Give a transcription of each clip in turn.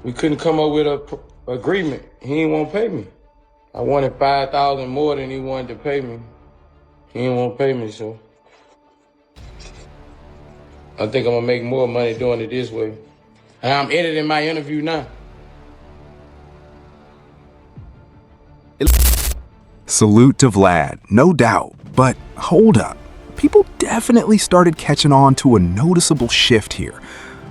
We couldn't come up with a agreement. He ain't want to pay me. I wanted $5,000 more than he wanted to pay me. He didn't want to pay me, so I think I'm gonna make more money doing it this way. And I'm editing my interview now. Salute to Vlad, no doubt. But hold up. People definitely started catching on to a noticeable shift here.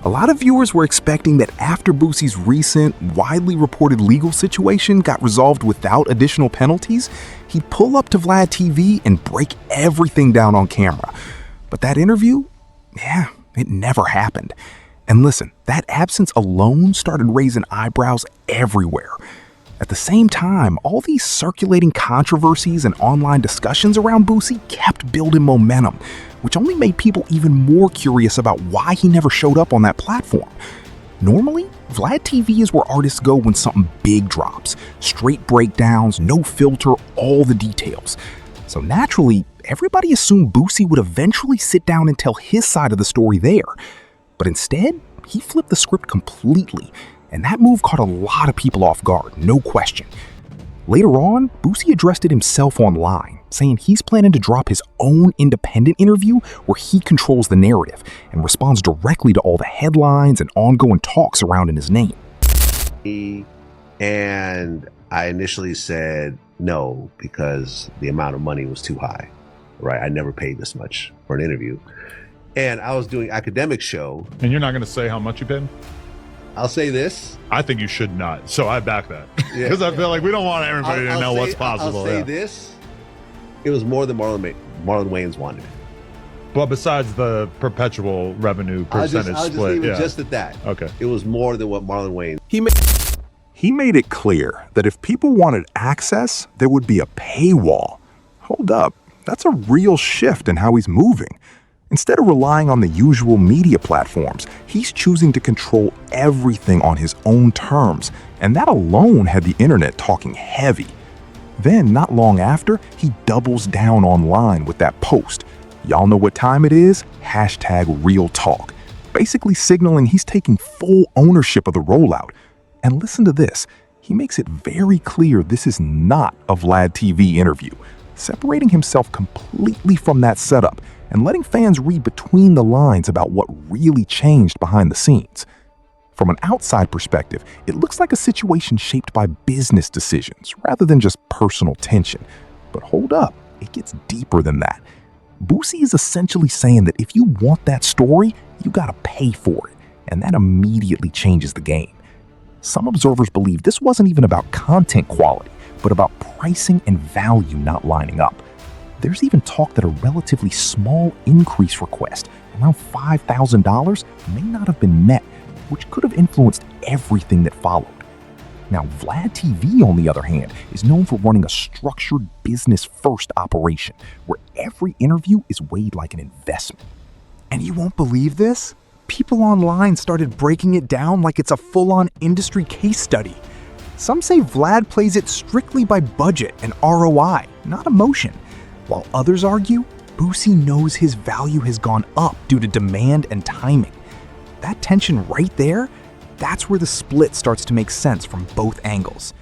A lot of viewers were expecting that after Boosie's recent, widely reported legal situation got resolved without additional penalties, he'd pull up to Vlad TV and break everything down on camera. But that interview? Yeah, it never happened. And listen, that absence alone started raising eyebrows everywhere. At the same time, all these circulating controversies and online discussions around Boosie kept building momentum, which only made people even more curious about why he never showed up on that platform. Normally, Vlad TV is where artists go when something big drops. Straight breakdowns, no filter, all the details. So naturally, everybody assumed Boosie would eventually sit down and tell his side of the story there. But instead, he flipped the script completely. And that move caught a lot of people off guard, no question. Later on, Boosie addressed it himself online, saying he's planning to drop his own independent interview where he controls the narrative and responds directly to all the headlines and ongoing talk surrounding his name. And I initially said no because the amount of money was too high, right? I never paid this much for an interview. And I was doing academic show. And you're not going to say how much you paid? I'll say this. I think you should not. So I back that. Because I feel like we don't want everybody to know what's possible. I'll say this. It was more than Marlon Wayans wanted. Well, besides the perpetual revenue percentage I'll just split. leave it just at that. Okay. It was more than what Marlon Wayans. He made it clear that if people wanted access, there would be a paywall. Hold up, that's a real shift in how he's moving. Instead of relying on the usual media platforms, he's choosing to control everything on his own terms, and that alone had the internet talking heavy. Then, not long after, he doubles down online with that post. Y'all know what time it is? #RealTalk. Basically signaling he's taking full ownership of the rollout. And listen to this, he makes it very clear this is not a Vlad TV interview, separating himself completely from that setup and letting fans read between the lines about what really changed behind the scenes. From an outside perspective, it looks like a situation shaped by business decisions rather than just personal tension. But hold up, it gets deeper than that. Boosie is essentially saying that if you want that story, you gotta pay for it, and that immediately changes the game. Some observers believe this wasn't even about content quality, but about pricing and value not lining up. There's even talk that a relatively small increase request, around $5,000, may not have been met, which could have influenced everything that followed. Now, Vlad TV, on the other hand, is known for running a structured business-first operation, where every interview is weighed like an investment. And you won't believe this? People online started breaking it down like it's a full-on industry case study. Some say Vlad plays it strictly by budget and ROI, not emotion. While others argue, Boosie knows his value has gone up due to demand and timing. That tension right there, that's where the split starts to make sense from both angles.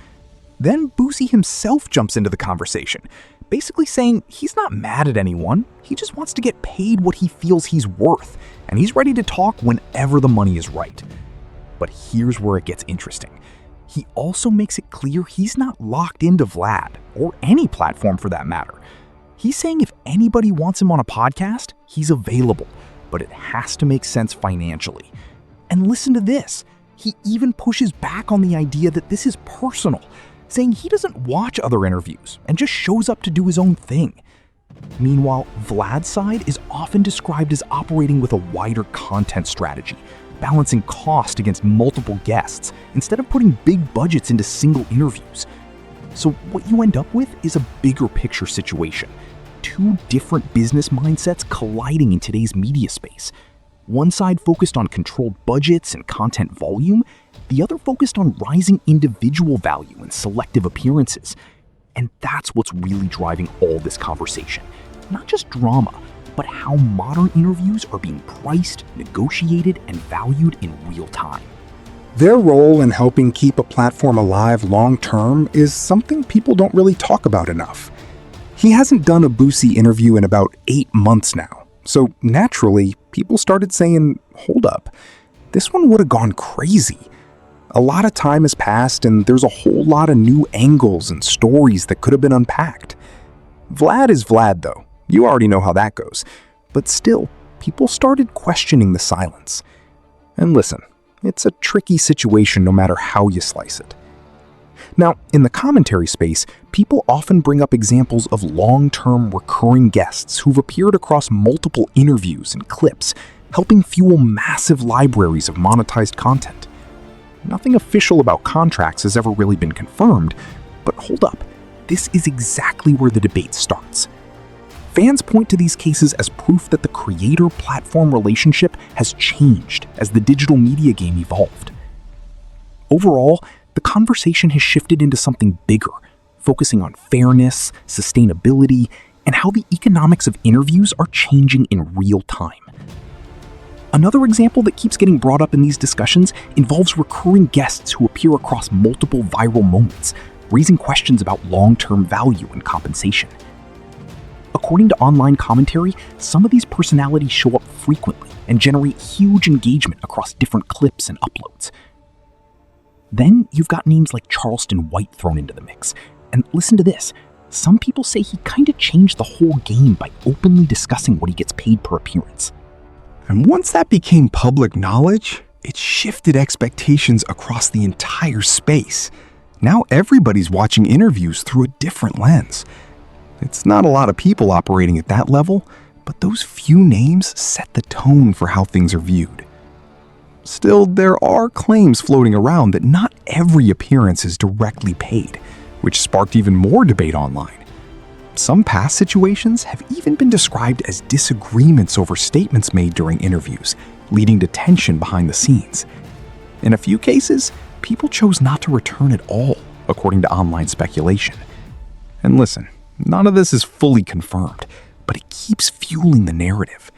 Then Boosie himself jumps into the conversation, basically saying he's not mad at anyone, he just wants to get paid what he feels he's worth, and he's ready to talk whenever the money is right. But here's where it gets interesting. He also makes it clear he's not locked into Vlad, or any platform for that matter. He's saying if anybody wants him on a podcast, he's available, but it has to make sense financially. And listen to this, he even pushes back on the idea that this is personal, saying he doesn't watch other interviews and just shows up to do his own thing. Meanwhile, Vlad's side is often described as operating with a wider content strategy, balancing cost against multiple guests instead of putting big budgets into single interviews. So what you end up with is a bigger picture situation. Two different business mindsets colliding in today's media space. One side focused on controlled budgets and content volume, the other focused on rising individual value and selective appearances. And that's what's really driving all this conversation. Not just drama, but how modern interviews are being priced, negotiated, and valued in real time. Their role in helping keep a platform alive long-term is something people don't really talk about enough. He hasn't done a Boosie interview in about 8 months now, so naturally, people started saying, hold up, this one would have gone crazy. A lot of time has passed and there's a whole lot of new angles and stories that could have been unpacked. Vlad is Vlad though, you already know how that goes, but still, people started questioning the silence. And listen, it's a tricky situation no matter how you slice it. Now, in the commentary space, people often bring up examples of long-term recurring guests who've appeared across multiple interviews and clips, helping fuel massive libraries of monetized content. Nothing official about contracts has ever really been confirmed, but hold up, this is exactly where the debate starts. Fans point to these cases as proof that the creator-platform relationship has changed as the digital media game evolved. Overall, the conversation has shifted into something bigger, focusing on fairness, sustainability, and how the economics of interviews are changing in real time. Another example that keeps getting brought up in these discussions involves recurring guests who appear across multiple viral moments, raising questions about long-term value and compensation. According to online commentary, some of these personalities show up frequently and generate huge engagement across different clips and uploads. Then you've got names like Charleston White thrown into the mix. And listen to this, some people say he kinda changed the whole game by openly discussing what he gets paid per appearance. And once that became public knowledge, it shifted expectations across the entire space. Now everybody's watching interviews through a different lens. It's not a lot of people operating at that level, but those few names set the tone for how things are viewed. Still, there are claims floating around that not every appearance is directly paid, which sparked even more debate online. Some past situations have even been described as disagreements over statements made during interviews, leading to tension behind the scenes. In a few cases, people chose not to return at all, according to online speculation. And listen, none of this is fully confirmed, but it keeps fueling the narrative.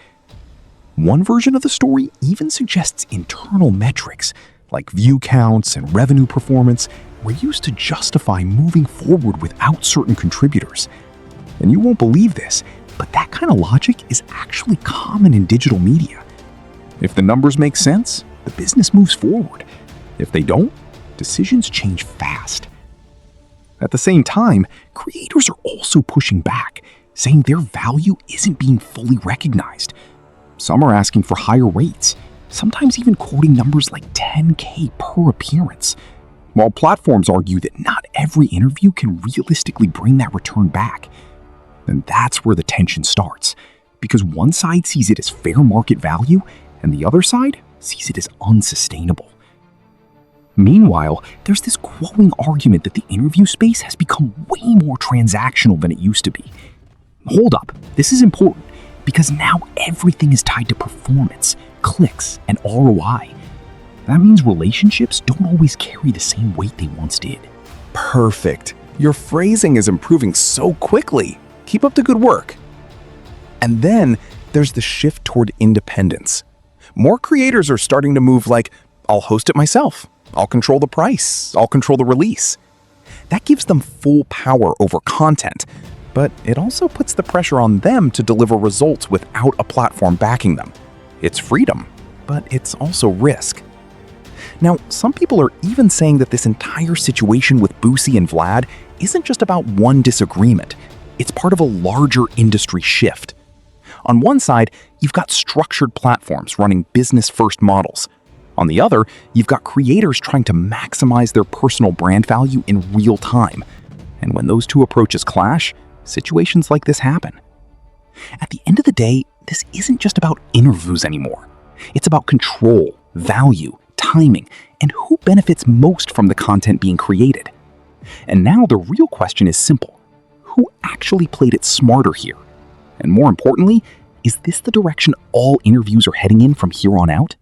One version of the story even suggests internal metrics, like view counts and revenue performance, were used to justify moving forward without certain contributors. And you won't believe this, but that kind of logic is actually common in digital media. If the numbers make sense, the business moves forward. If they don't, decisions change fast. At the same time, creators are also pushing back, saying their value isn't being fully recognized. Some are asking for higher rates, sometimes even quoting numbers like $10K per appearance, while platforms argue that not every interview can realistically bring that return back. And that's where the tension starts, because one side sees it as fair market value, and the other side sees it as unsustainable. Meanwhile, there's this growing argument that the interview space has become way more transactional than it used to be. Hold up, this is important, because now everything is tied to performance, clicks, and ROI. That means relationships don't always carry the same weight they once did. Perfect. Your phrasing is improving so quickly. Keep up the good work. And then there's the shift toward independence. More creators are starting to move like, I'll host it myself. I'll control the price. I'll control the release. That gives them full power over content, but it also puts the pressure on them to deliver results without a platform backing them. It's freedom, but it's also risk. Now, some people are even saying that this entire situation with Boosie and Vlad isn't just about one disagreement. It's part of a larger industry shift. On one side, you've got structured platforms running business-first models. On the other, you've got creators trying to maximize their personal brand value in real time. And when those two approaches clash, situations like this happen. At the end of the day, this isn't just about interviews anymore. It's about control, value, timing, and who benefits most from the content being created. And now the real question is simple. Who actually played it smarter here? And more importantly, is this the direction all interviews are heading in from here on out?